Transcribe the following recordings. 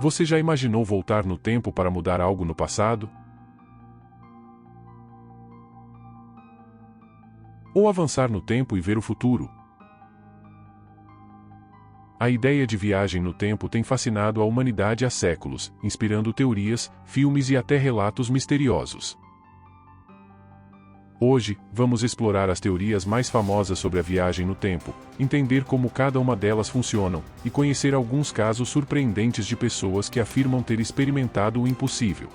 Você já imaginou voltar no tempo para mudar algo no passado? Ou avançar no tempo e ver o futuro? A ideia de viagem no tempo tem fascinado a humanidade há séculos, inspirando teorias, filmes e até relatos misteriosos. Hoje, vamos explorar as teorias mais famosas sobre a viagem no tempo, entender como cada uma delas funcionam, e conhecer alguns casos surpreendentes de pessoas que afirmam ter experimentado o impossível.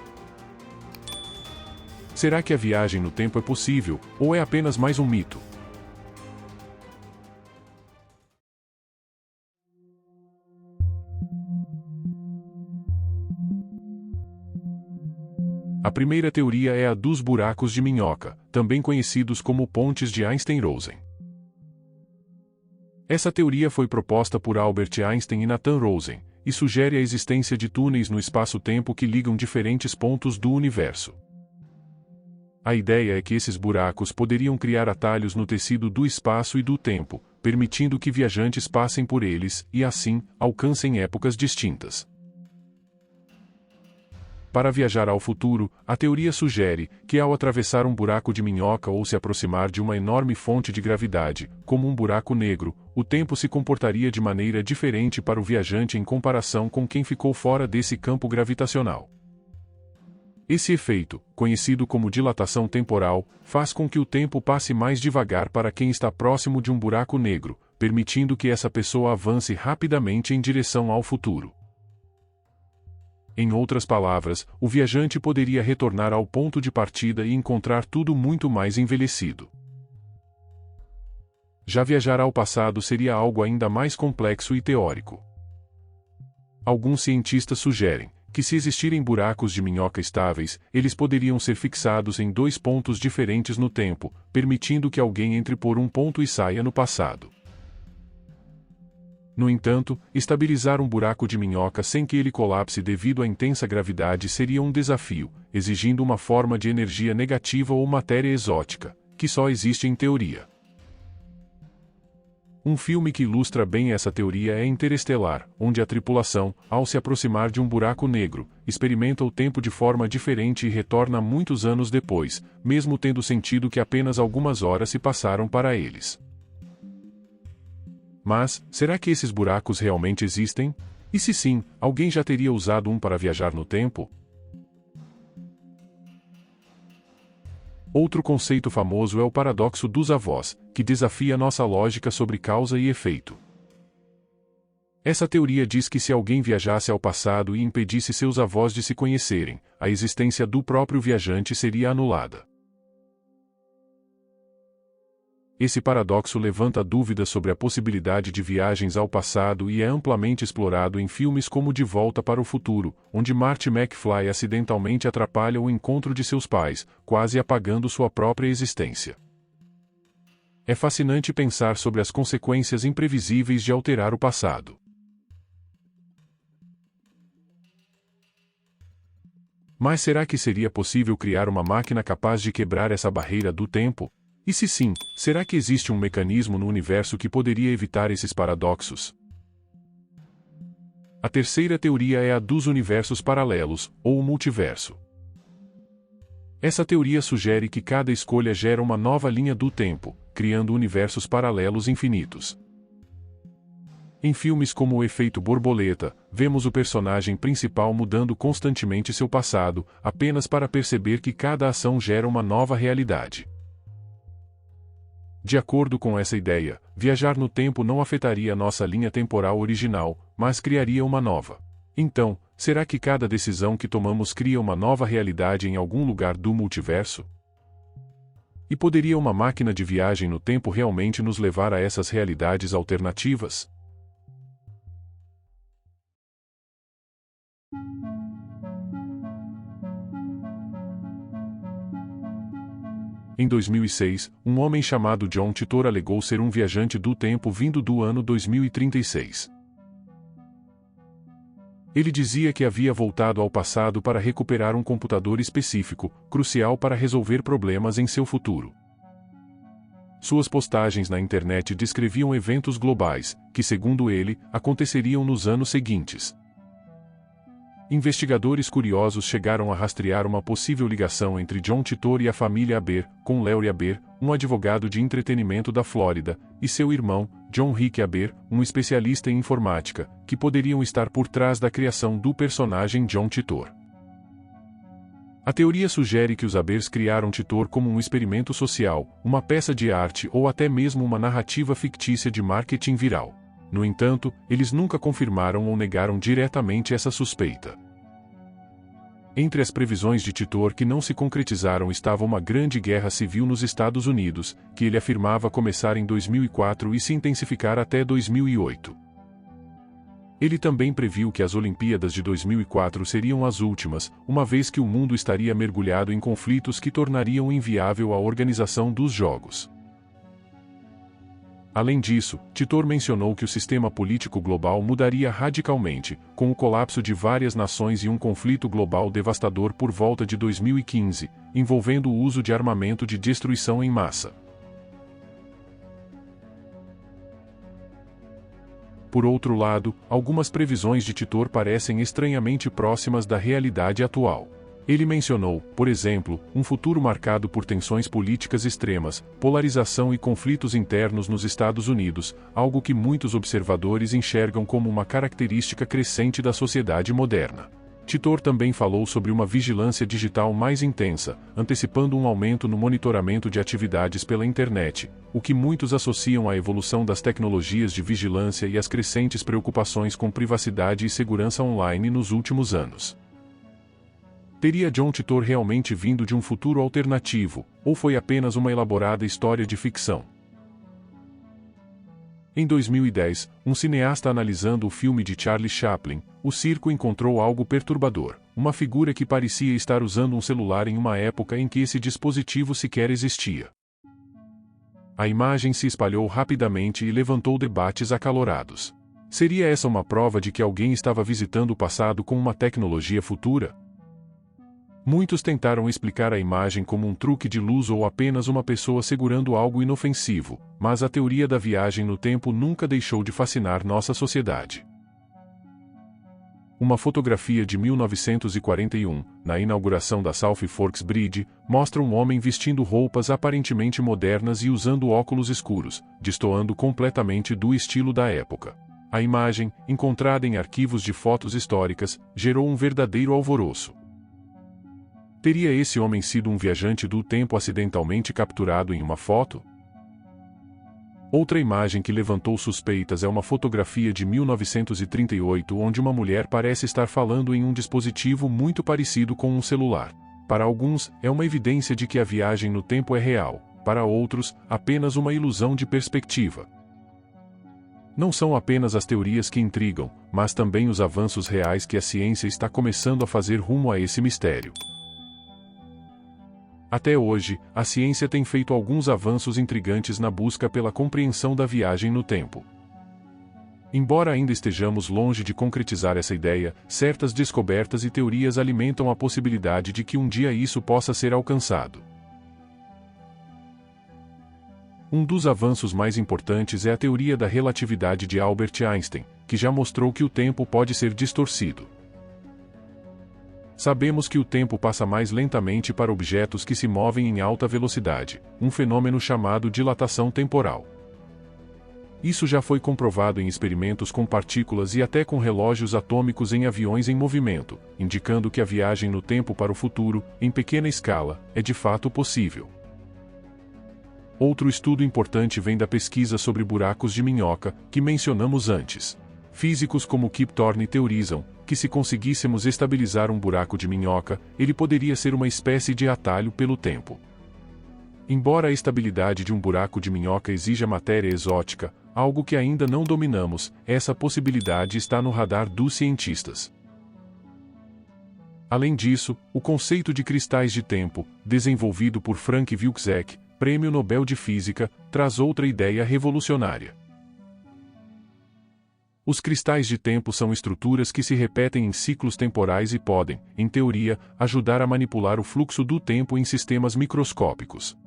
Será que a viagem no tempo é possível, ou é apenas mais um mito? A primeira teoria é a dos buracos de minhoca, também conhecidos como pontes de Einstein-Rosen. Essa teoria foi proposta por Albert Einstein e Nathan Rosen, e sugere a existência de túneis no espaço-tempo que ligam diferentes pontos do universo. A ideia é que esses buracos poderiam criar atalhos no tecido do espaço e do tempo, permitindo que viajantes passem por eles e, assim, alcancem épocas distintas. Para viajar ao futuro, a teoria sugere que ao atravessar um buraco de minhoca ou se aproximar de uma enorme fonte de gravidade, como um buraco negro, o tempo se comportaria de maneira diferente para o viajante em comparação com quem ficou fora desse campo gravitacional. Esse efeito, conhecido como dilatação temporal, faz com que o tempo passe mais devagar para quem está próximo de um buraco negro, permitindo que essa pessoa avance rapidamente em direção ao futuro. Em outras palavras, o viajante poderia retornar ao ponto de partida e encontrar tudo muito mais envelhecido. Já viajar ao passado seria algo ainda mais complexo e teórico. Alguns cientistas sugerem que, se existirem buracos de minhoca estáveis, eles poderiam ser fixados em dois pontos diferentes no tempo, permitindo que alguém entre por um ponto e saia no passado. No entanto, estabilizar um buraco de minhoca sem que ele colapse devido à intensa gravidade seria um desafio, exigindo uma forma de energia negativa ou matéria exótica, que só existe em teoria. Um filme que ilustra bem essa teoria é Interestelar, onde a tripulação, ao se aproximar de um buraco negro, experimenta o tempo de forma diferente e retorna muitos anos depois, mesmo tendo sentido que apenas algumas horas se passaram para eles. Mas, será que esses buracos realmente existem? E se sim, alguém já teria usado um para viajar no tempo? Outro conceito famoso é o paradoxo dos avós, que desafia nossa lógica sobre causa e efeito. Essa teoria diz que se alguém viajasse ao passado e impedisse seus avós de se conhecerem, a existência do próprio viajante seria anulada. Esse paradoxo levanta dúvidas sobre a possibilidade de viagens ao passado e é amplamente explorado em filmes como De Volta para o Futuro, onde Marty McFly acidentalmente atrapalha o encontro de seus pais, quase apagando sua própria existência. É fascinante pensar sobre as consequências imprevisíveis de alterar o passado. Mas será que seria possível criar uma máquina capaz de quebrar essa barreira do tempo? E se sim, será que existe um mecanismo no universo que poderia evitar esses paradoxos? A terceira teoria é a dos universos paralelos, ou o multiverso. Essa teoria sugere que cada escolha gera uma nova linha do tempo, criando universos paralelos infinitos. Em filmes como O Efeito Borboleta, vemos o personagem principal mudando constantemente seu passado, apenas para perceber que cada ação gera uma nova realidade. De acordo com essa ideia, viajar no tempo não afetaria nossa linha temporal original, mas criaria uma nova. Então, será que cada decisão que tomamos cria uma nova realidade em algum lugar do multiverso? E poderia uma máquina de viagem no tempo realmente nos levar a essas realidades alternativas? Em 2006, um homem chamado John Titor alegou ser um viajante do tempo vindo do ano 2036. Ele dizia que havia voltado ao passado para recuperar um computador específico, crucial para resolver problemas em seu futuro. Suas postagens na internet descreviam eventos globais, que segundo ele, aconteceriam nos anos seguintes. Investigadores curiosos chegaram a rastrear uma possível ligação entre John Titor e a família Aber, com Larry Aber, um advogado de entretenimento da Flórida, e seu irmão, John Rick Aber, um especialista em informática, que poderiam estar por trás da criação do personagem John Titor. A teoria sugere que os Abers criaram Titor como um experimento social, uma peça de arte ou até mesmo uma narrativa fictícia de marketing viral. No entanto, eles nunca confirmaram ou negaram diretamente essa suspeita. Entre as previsões de Titor que não se concretizaram estava uma grande guerra civil nos Estados Unidos, que ele afirmava começar em 2004 e se intensificar até 2008. Ele também previu que as Olimpíadas de 2004 seriam as últimas, uma vez que o mundo estaria mergulhado em conflitos que tornariam inviável a organização dos Jogos. Além disso, Titor mencionou que o sistema político global mudaria radicalmente, com o colapso de várias nações e um conflito global devastador por volta de 2015, envolvendo o uso de armamento de destruição em massa. Por outro lado, algumas previsões de Titor parecem estranhamente próximas da realidade atual. Ele mencionou, por exemplo, um futuro marcado por tensões políticas extremas, polarização e conflitos internos nos Estados Unidos, algo que muitos observadores enxergam como uma característica crescente da sociedade moderna. Titor também falou sobre uma vigilância digital mais intensa, antecipando um aumento no monitoramento de atividades pela internet, o que muitos associam à evolução das tecnologias de vigilância e às crescentes preocupações com privacidade e segurança online nos últimos anos. Teria John Titor realmente vindo de um futuro alternativo, ou foi apenas uma elaborada história de ficção? Em 2010, um cineasta analisando o filme de Charlie Chaplin, O Circo, encontrou algo perturbador, uma figura que parecia estar usando um celular em uma época em que esse dispositivo sequer existia. A imagem se espalhou rapidamente e levantou debates acalorados. Seria essa uma prova de que alguém estava visitando o passado com uma tecnologia futura? Muitos tentaram explicar a imagem como um truque de luz ou apenas uma pessoa segurando algo inofensivo, mas a teoria da viagem no tempo nunca deixou de fascinar nossa sociedade. Uma fotografia de 1941, na inauguração da South Forks Bridge, mostra um homem vestindo roupas aparentemente modernas e usando óculos escuros, destoando completamente do estilo da época. A imagem, encontrada em arquivos de fotos históricas, gerou um verdadeiro alvoroço. Teria esse homem sido um viajante do tempo acidentalmente capturado em uma foto? Outra imagem que levantou suspeitas é uma fotografia de 1938 onde uma mulher parece estar falando em um dispositivo muito parecido com um celular. Para alguns, é uma evidência de que a viagem no tempo é real, para outros, apenas uma ilusão de perspectiva. Não são apenas as teorias que intrigam, mas também os avanços reais que a ciência está começando a fazer rumo a esse mistério. Até hoje, a ciência tem feito alguns avanços intrigantes na busca pela compreensão da viagem no tempo. Embora ainda estejamos longe de concretizar essa ideia, certas descobertas e teorias alimentam a possibilidade de que um dia isso possa ser alcançado. Um dos avanços mais importantes é a teoria da relatividade de Albert Einstein, que já mostrou que o tempo pode ser distorcido. Sabemos que o tempo passa mais lentamente para objetos que se movem em alta velocidade, um fenômeno chamado dilatação temporal. Isso já foi comprovado em experimentos com partículas e até com relógios atômicos em aviões em movimento, indicando que a viagem no tempo para o futuro, em pequena escala, é de fato possível. Outro estudo importante vem da pesquisa sobre buracos de minhoca, que mencionamos antes. Físicos como Kip Thorne teorizam que se conseguíssemos estabilizar um buraco de minhoca, ele poderia ser uma espécie de atalho pelo tempo. Embora a estabilidade de um buraco de minhoca exija matéria exótica, algo que ainda não dominamos, essa possibilidade está no radar dos cientistas. Além disso, o conceito de cristais de tempo, desenvolvido por Frank Wilczek, Prêmio Nobel de Física, traz outra ideia revolucionária. Os cristais de tempo são estruturas que se repetem em ciclos temporais e podem, em teoria, ajudar a manipular o fluxo do tempo em sistemas microscópicos.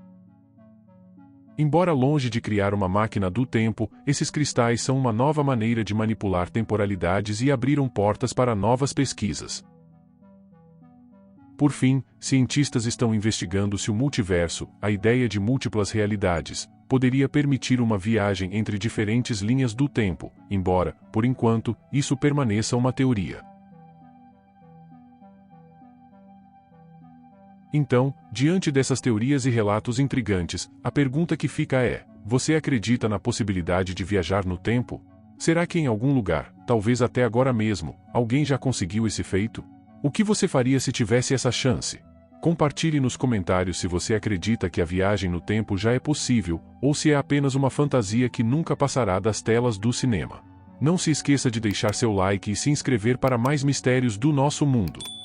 Embora longe de criar uma máquina do tempo, esses cristais são uma nova maneira de manipular temporalidades e abriram portas para novas pesquisas. Por fim, cientistas estão investigando se o multiverso, a ideia de múltiplas realidades, poderia permitir uma viagem entre diferentes linhas do tempo, embora, por enquanto, isso permaneça uma teoria. Então, diante dessas teorias e relatos intrigantes, a pergunta que fica é: você acredita na possibilidade de viajar no tempo? Será que em algum lugar, talvez até agora mesmo, alguém já conseguiu esse feito? O que você faria se tivesse essa chance? Compartilhe nos comentários se você acredita que a viagem no tempo já é possível, ou se é apenas uma fantasia que nunca passará das telas do cinema. Não se esqueça de deixar seu like e se inscrever para mais mistérios do nosso mundo.